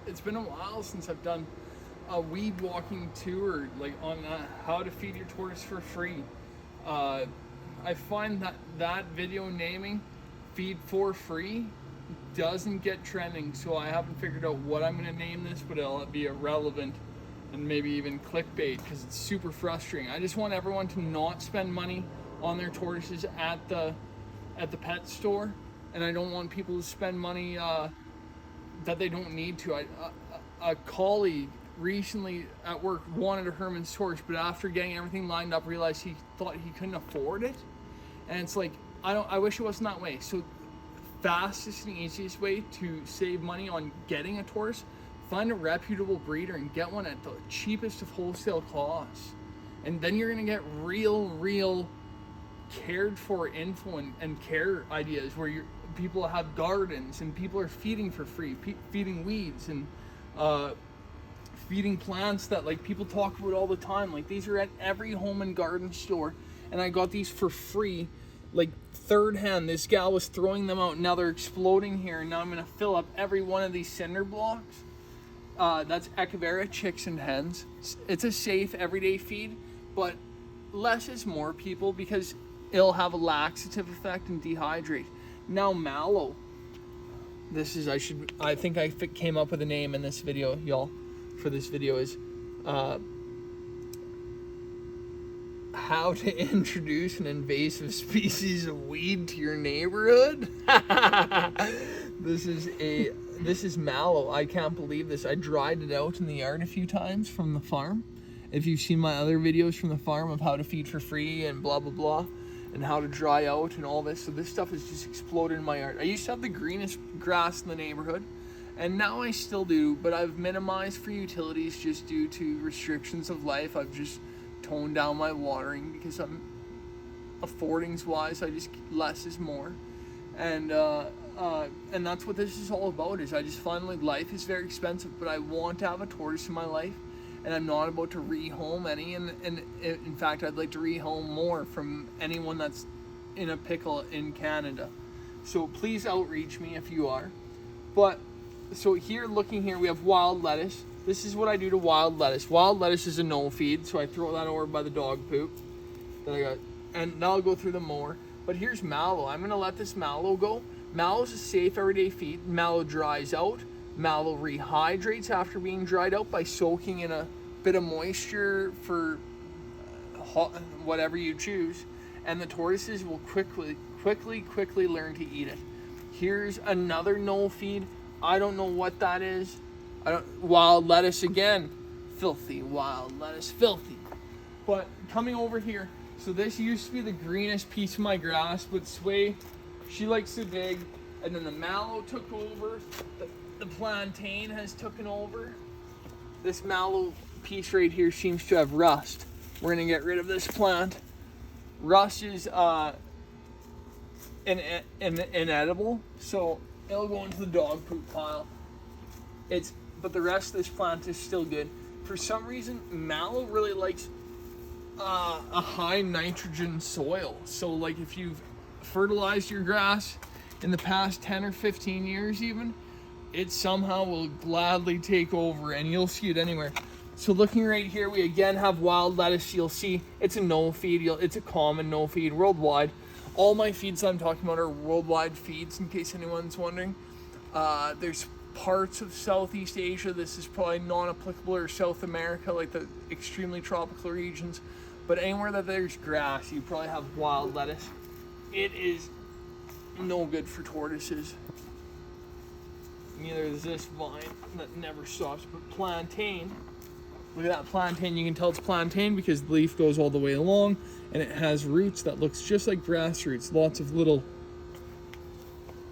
it's been a while since I've done a weed walking tour, like on how to feed your tortoise for free. Uh, I find that video naming feed for free doesn't get trending, so I haven't figured out what I'm going to name this, but it'll be irrelevant and maybe even clickbait because it's super frustrating. I just want everyone to not spend money on their tortoises at the pet store, and I don't want people to spend money that they don't need to. A colleague recently at work wanted a Herman's tortoise, but after getting everything lined up, realized he thought he couldn't afford it, and it's like I wish it wasn't that way. So fastest and easiest way to save money on getting a tortoise, find a reputable breeder and get one at the cheapest of wholesale costs, and then you're gonna get real cared for info and care ideas where people have gardens and people are feeding for free, feeding weeds and feeding plants that like people talk about all the time. Like these are at every home and garden store, and I got these for free, like third hand. This gal was throwing them out, now they're exploding here, and now I'm gonna fill up every one of these cinder blocks. That's Echevera chicks and hens. It's a safe everyday feed, but less is more, people, because it'll have a laxative effect and dehydrate. Now mallow. This is, I think I came up with a name in this video, y'all, for this video is how to introduce an invasive species of weed to your neighborhood. This is mallow. I can't believe this. I dried it out in the yard a few times from the farm. If you've seen my other videos from the farm of how to feed for free and blah blah blah, and how to dry out and all this, so this stuff has just exploded in my yard. I used to have the greenest grass in the neighborhood, and now I still do, but I've minimized for utilities just due to restrictions of life. I've just toned down my watering because I'm affordings wise, I just less is more, and that's what this is all about. Is I just find like life is very expensive, but I want to have a tortoise in my life, and I'm not about to rehome any, and in fact I'd like to rehome more from anyone that's in a pickle in Canada. So please outreach me if you are. But so here, looking here, we have wild lettuce. This is what I do to wild lettuce. Wild lettuce is a no feed, so I throw that over by the dog poop that I got, and now I'll go through them more. But here's mallow. I'm gonna let this mallow go. Mallow is a safe everyday feed. Mallow dries out. Mallow rehydrates after being dried out by soaking in a bit of moisture for hot, whatever you choose, and the tortoises will quickly learn to eat it. Here's another no feed. I don't know what that is. Wild lettuce again, filthy. Wild lettuce, filthy. But coming over here, so this used to be the greenest piece of my grass, but Sway, she likes to dig, and then the mallow took over. The plantain has taken over. This mallow piece right here seems to have rust. We're gonna get rid of this plant. Rust is inedible, so it'll go into the dog poop pile. But the rest of this plant is still good. For some reason, mallow really likes a high nitrogen soil. So like if you've fertilized your grass in the past 10 or 15 years even, it somehow will gladly take over, and you'll see it anywhere. So looking right here, we again have wild lettuce. You'll see it's a no feed. It's a common no feed worldwide. All my feeds that I'm talking about are worldwide feeds, in case anyone's wondering. There's parts of Southeast Asia. This is probably non-applicable, or South America, like the extremely tropical regions. But anywhere that there's grass, you probably have wild lettuce. It is no good for tortoises. Neither is this vine that never stops, but plantain. Look at that plantain. You can tell it's plantain because the leaf goes all the way along, and it has roots that looks just like grass roots. Lots of little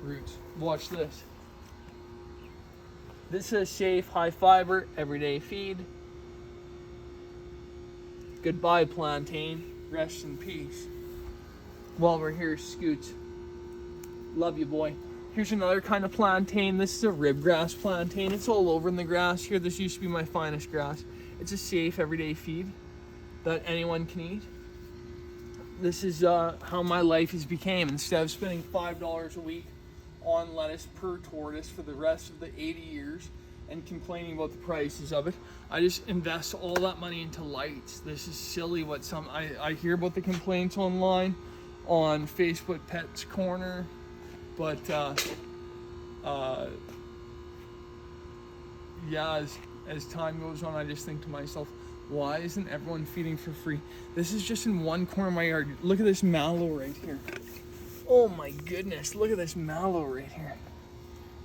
roots. Watch this. This is safe, high fiber, everyday feed. Goodbye, plantain. Rest in peace. While we're here, Scoots. Love you, boy. Here's another kind of plantain. This is a ribgrass plantain. It's all over in the grass here. This used to be my finest grass. It's a safe everyday feed that anyone can eat. This is how my life has became. Instead of spending $5 a week on lettuce per tortoise for the rest of the 80 years, and complaining about the prices of it. I just invest all that money into lights. This is silly what I hear about the complaints online on Facebook Pets Corner, but yeah, as time goes on, I just think to myself, why isn't everyone feeding for free? This is just in one corner of my yard. Look at this mallow right here. Oh my goodness, look at this mallow right here.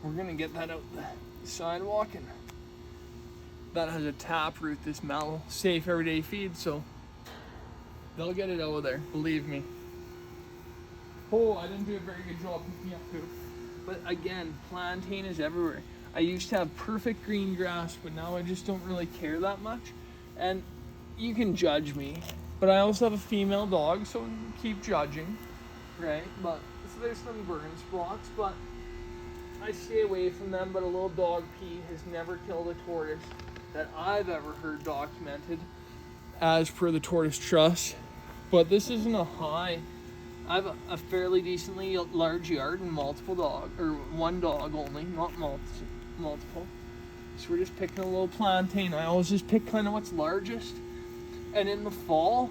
We're gonna get that out the sidewalk, and that has a taproot, this mallow. Safe everyday feed, so they'll get it out of there, believe me. Oh, I didn't do a very good job picking up poop. But again, plantain is everywhere. I used to have perfect green grass, but now I just don't really care that much. And you can judge me, but I also have a female dog, so keep judging, right? But so there's some burn spots, but I stay away from them. But a little dog pee has never killed a tortoise that I've ever heard documented, as per the Tortoise Trust. But this isn't a high. I have a fairly decently large yard and multiple dogs, or one dog only, not multiple. So we're just picking a little plantain. I always just pick kind of what's largest. And in the fall,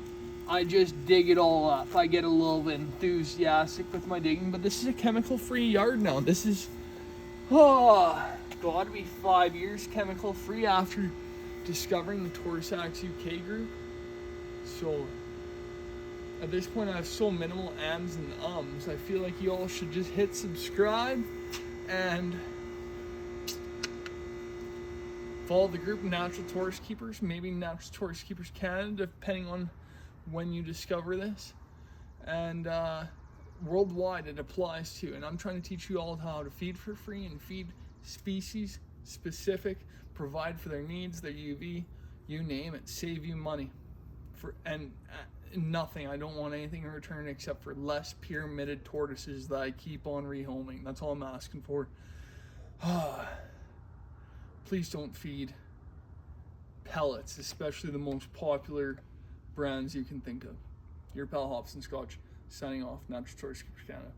I just dig it all up. I get a little enthusiastic with my digging, but this is a chemical-free yard now. This is, gotta be 5 years chemical-free after discovering the Tortoise UK group. So at this point, I have so minimal ands and ums. I feel like you all should just hit subscribe and follow the group Natural Tortoise Keepers, maybe Natural Tortoise Keepers Canada, depending on when you discover this. And worldwide it applies to. And I'm trying to teach you all how to feed for free and feed species specific, provide for their needs, their UV, you name it, save you money. And nothing. I don't want anything in return except for less pyramided tortoises that I keep on rehoming. That's all I'm asking for. Please don't feed pellets, especially the most popular brands you can think of. Your pal Hobson Scotch, signing off. Natural Tortoise Keepers Canada.